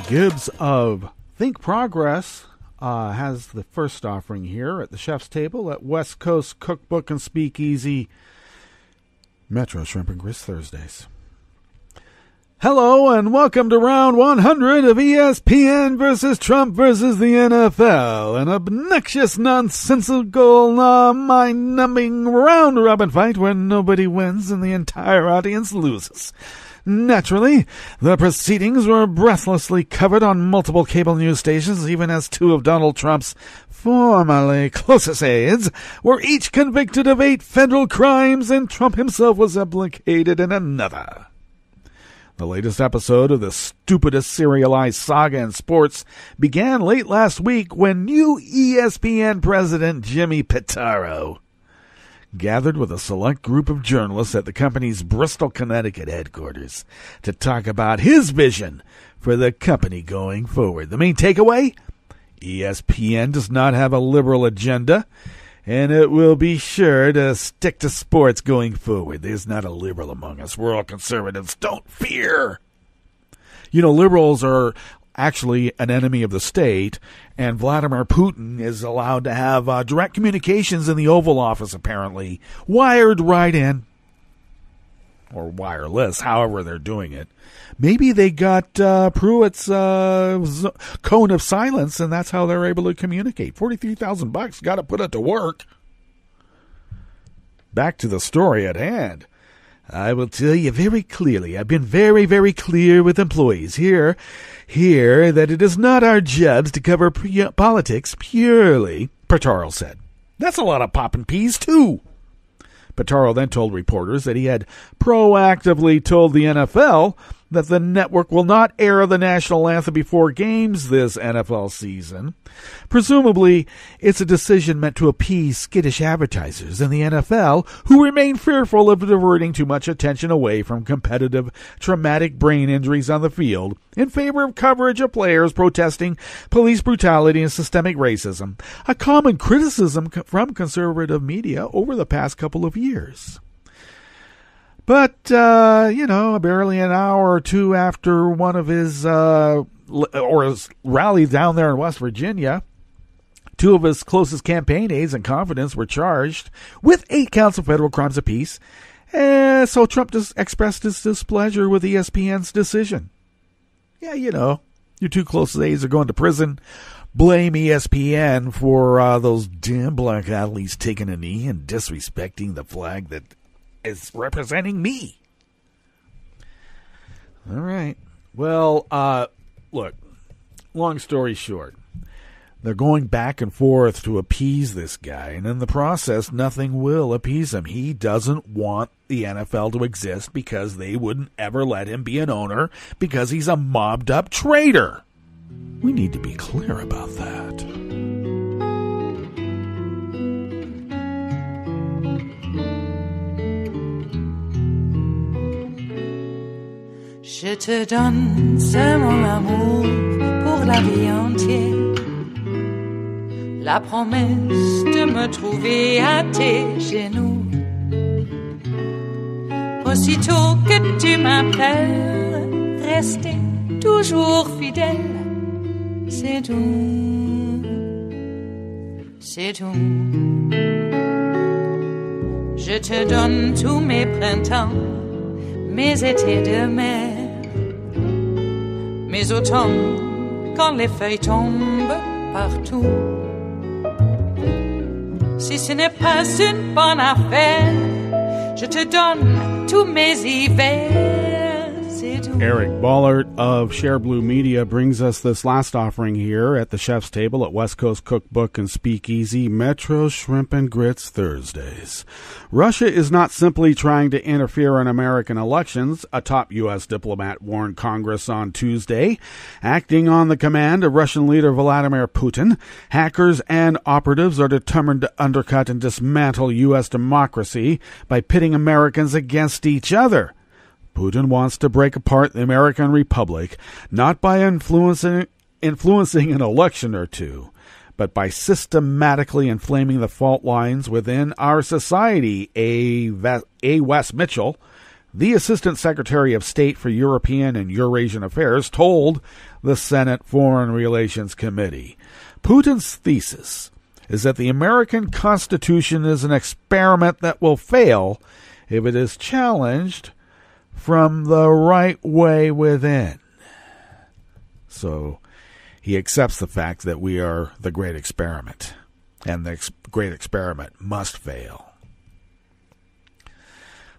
Gibbs of Think Progress has the first offering here at the chef's table at West Coast Cookbook and Speakeasy, Metro Shrimp and Grist Thursdays. Hello and welcome to round 100 of ESPN versus Trump versus the NFL, an obnoxious, nonsensical, mind-numbing round-robin fight where nobody wins and the entire audience loses. Naturally, the proceedings were breathlessly covered on multiple cable news stations, even as two of Donald Trump's formerly closest aides were each convicted of 8 federal crimes, and Trump himself was implicated in another. The latest episode of the stupidest serialized saga in sports began late last week when new ESPN president Jimmy Pitaro gathered with a select group of journalists at the company's Bristol, Connecticut headquarters to talk about his vision for the company going forward. The main takeaway? ESPN does not have a liberal agenda, and it will be sure to stick to sports going forward. There's not a liberal among us. We're all conservatives. Don't fear. You know, liberals are actually an enemy of the state, and Vladimir Putin is allowed to have direct communications in the Oval Office, apparently, wired right in, or wireless, however they're doing it. Maybe they got Pruitt's cone of silence, and that's how they're able to communicate. $43,000, got to put it to work. Back to the story at hand. I will tell you very clearly, I've been very, very clear with employees here that it is not our jobs to cover politics purely, Pitaro said. That's a lot of popping peas, too. Pitaro then told reporters that he had proactively told the NFL that the network will not air the national anthem before games this NFL season. Presumably, it's a decision meant to appease skittish advertisers in the NFL who remain fearful of diverting too much attention away from competitive, traumatic brain injuries on the field in favor of coverage of players protesting police brutality and systemic racism, a common criticism from conservative media over the past couple of years. But, barely an hour or two after one of his rally down there in West Virginia, 2 of his closest campaign aides and confidants were charged with 8 counts of federal crimes apiece. So Trump just expressed his displeasure with ESPN's decision. Yeah, your 2 closest aides are going to prison. Blame ESPN for those damn black athletes taking a knee and disrespecting the flag that is representing me. All right. Well, look, long story short, they're going back and forth to appease this guy, and in the process, nothing will appease him. He doesn't want the NFL to exist because they wouldn't ever let him be an owner because he's a mobbed-up traitor. We need to be clear about that. Je te donne seulement l'amour pour la vie entière, la promesse de me trouver à tes genoux. Aussitôt que tu m'appelles, rester toujours fidèle, c'est tout, c'est tout. Je te donne tous mes printemps, mes étés de mer, mes automnes quand les feuilles tombent partout. Si ce n'est pas une bonne affaire, je te donne tous mes hivers, c'est tout. Eric Ballard of Share Blue Media brings us this last offering here at the chef's table at West Coast Cookbook and Speakeasy, Metro Shrimp and Grits Thursdays. Russia is not simply trying to interfere in American elections, a top U.S. diplomat warned Congress on Tuesday. Acting on the command of Russian leader Vladimir Putin, hackers and operatives are determined to undercut and dismantle U.S. democracy by pitting Americans against each other. Putin wants to break apart the American Republic, not by influencing an election or two, but by systematically inflaming the fault lines within our society. A. Wes Mitchell, the Assistant Secretary of State for European and Eurasian Affairs, told the Senate Foreign Relations Committee. Putin's thesis is that the American Constitution is an experiment that will fail if it is challenged from the right way within. So he accepts the fact that we are the great experiment, and the great experiment must fail.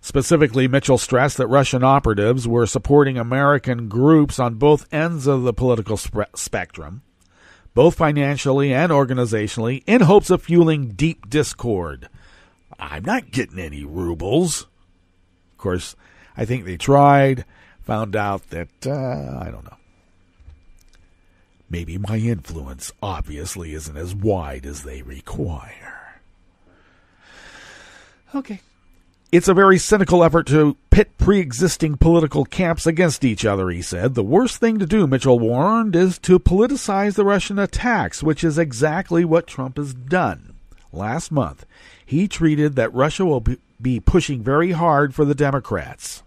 Specifically, Mitchell stressed that Russian operatives were supporting American groups on both ends of the political spectrum, both financially and organizationally, in hopes of fueling deep discord. I'm not getting any rubles. Of course, I think they tried, found out that, I don't know. Maybe my influence obviously isn't as wide as they require. Okay. It's a very cynical effort to pit pre-existing political camps against each other, he said. The worst thing to do, Mitchell warned, is to politicize the Russian attacks, which is exactly what Trump has done. Last month, he tweeted that Russia will be pushing very hard for the Democrats.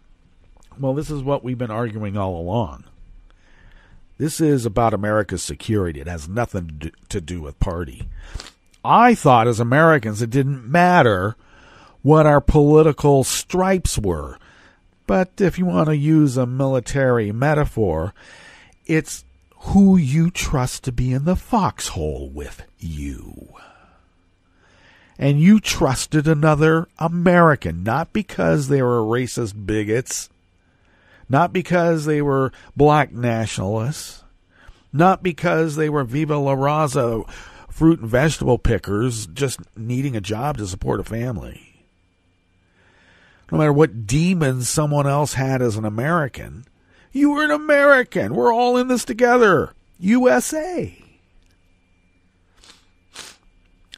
Well, this is what we've been arguing all along. This is about America's security. It has nothing to do with party. I thought as Americans it didn't matter what our political stripes were. But if you want to use a military metaphor, it's who you trust to be in the foxhole with you. And you trusted another American, not because they were racist bigots, not because they were black nationalists, not because they were Viva La Raza fruit and vegetable pickers just needing a job to support a family. No matter what demons someone else had as an American, you were an American. We're all in this together. USA.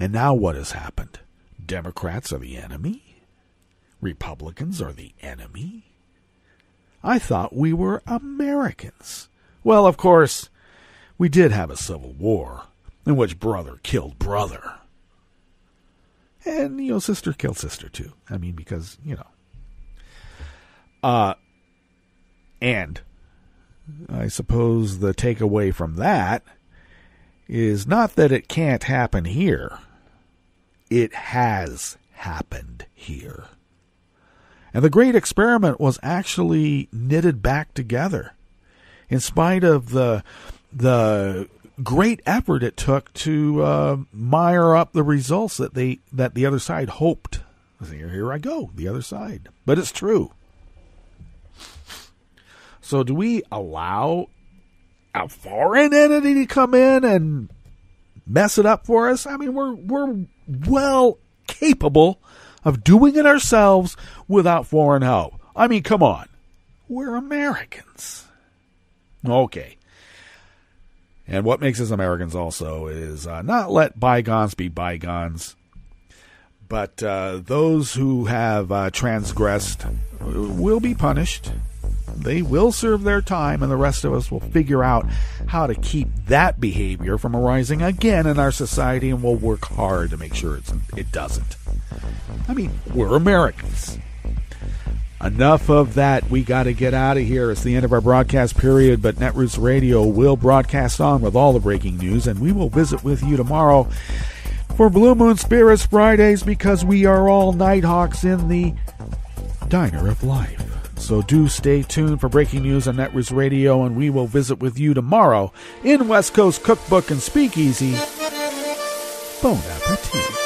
And now what has happened? Democrats are the enemy? Republicans are the enemy? I thought we were Americans. Well, of course, we did have a civil war in which brother killed brother. And, sister killed sister, too. I mean, because, and I suppose the takeaway from that is not that it can't happen here. It has happened here. And the great experiment was actually knitted back together in spite of the great effort it took to mire up the results that the other side hoped. Here I go, the other side. But it's true. So do we allow a foreign entity to come in and mess it up for us? I mean, we're well capable of doing it ourselves without foreign help. I mean, come on. We're Americans. Okay. And what makes us Americans also is not let bygones be bygones, but those who have transgressed will be punished. They will serve their time, and the rest of us will figure out how to keep that behavior from arising again in our society, and we'll work hard to make sure it doesn't. I mean, we're Americans. Enough of that. We got to get out of here. It's the end of our broadcast period, but Netroots Radio will broadcast on with all the breaking news, and we will visit with you tomorrow for Blue Moon Spirits Fridays, because we are all Nighthawks in the Diner of Life. So do stay tuned for breaking news on Netroots Radio, and we will visit with you tomorrow in West Coast Cookbook and Speakeasy. Bon appetit.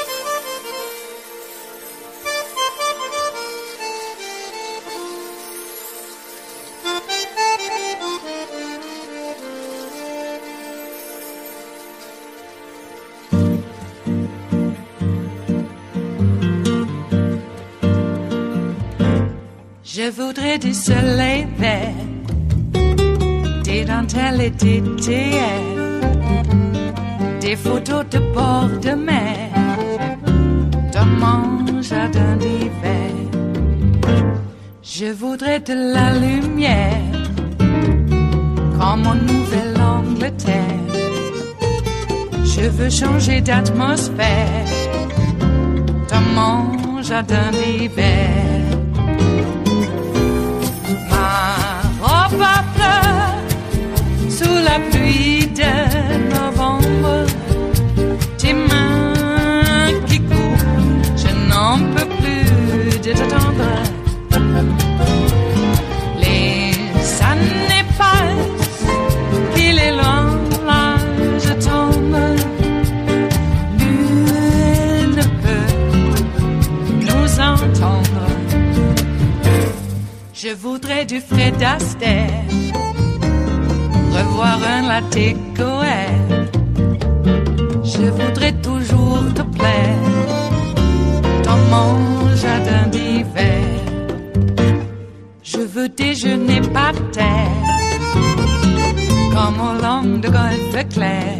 Je voudrais du soleil vert, des dentelles et des théières, des photos de bord de mer, dans mon jardin d'hiver. Je voudrais de la lumière, comme en Nouvelle-Angleterre. Je veux changer d'atmosphère, dans mon jardin d'hiver. Ma fleurs sous la pluie de novembre, tes mains qui courent, je n'en peux plus de t'attendre. Les années passent, qu'il est loin, là je tombe. Nul ne peut nous entendre. Je voudrais du Fred Astaire, revoir un latte Cohen. Je voudrais toujours te plaire, dans mon jardin d'hiver. Je veux déjeuner par terre, comme au long de golfe clair,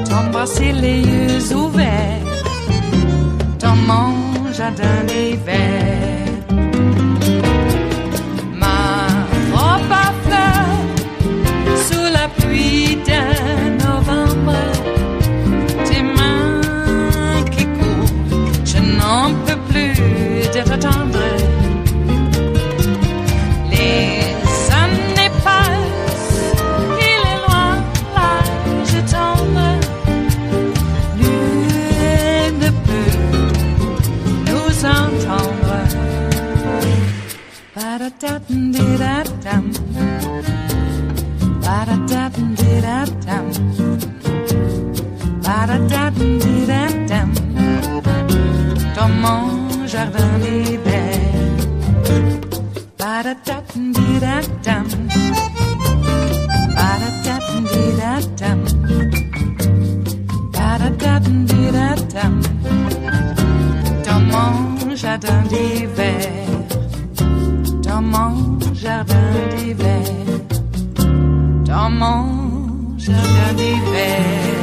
t'embrasser les yeux ouverts, dans mon jardin d'hiver. De novembre, tes mains qui courent, je n'en peux plus de t'attendre. Les années passent, il est loin, là je tombe. Nul ne peut nous entendre. Ba-da-da-dum-di-da-dum. Ba-da-da-dum-di-da-dum. Ba-da-da-dum-di-da-dum. Dans mon jardin d'hiver. Ba-da-da-dum-di-da-dum. Ba-da-da-dum-di-da-dum. Ba-da-da-dum-di-da-dum. Dans mon jardin d'hiver. Dans mon jardin d'hiver. Dans mon jardin d'hiver.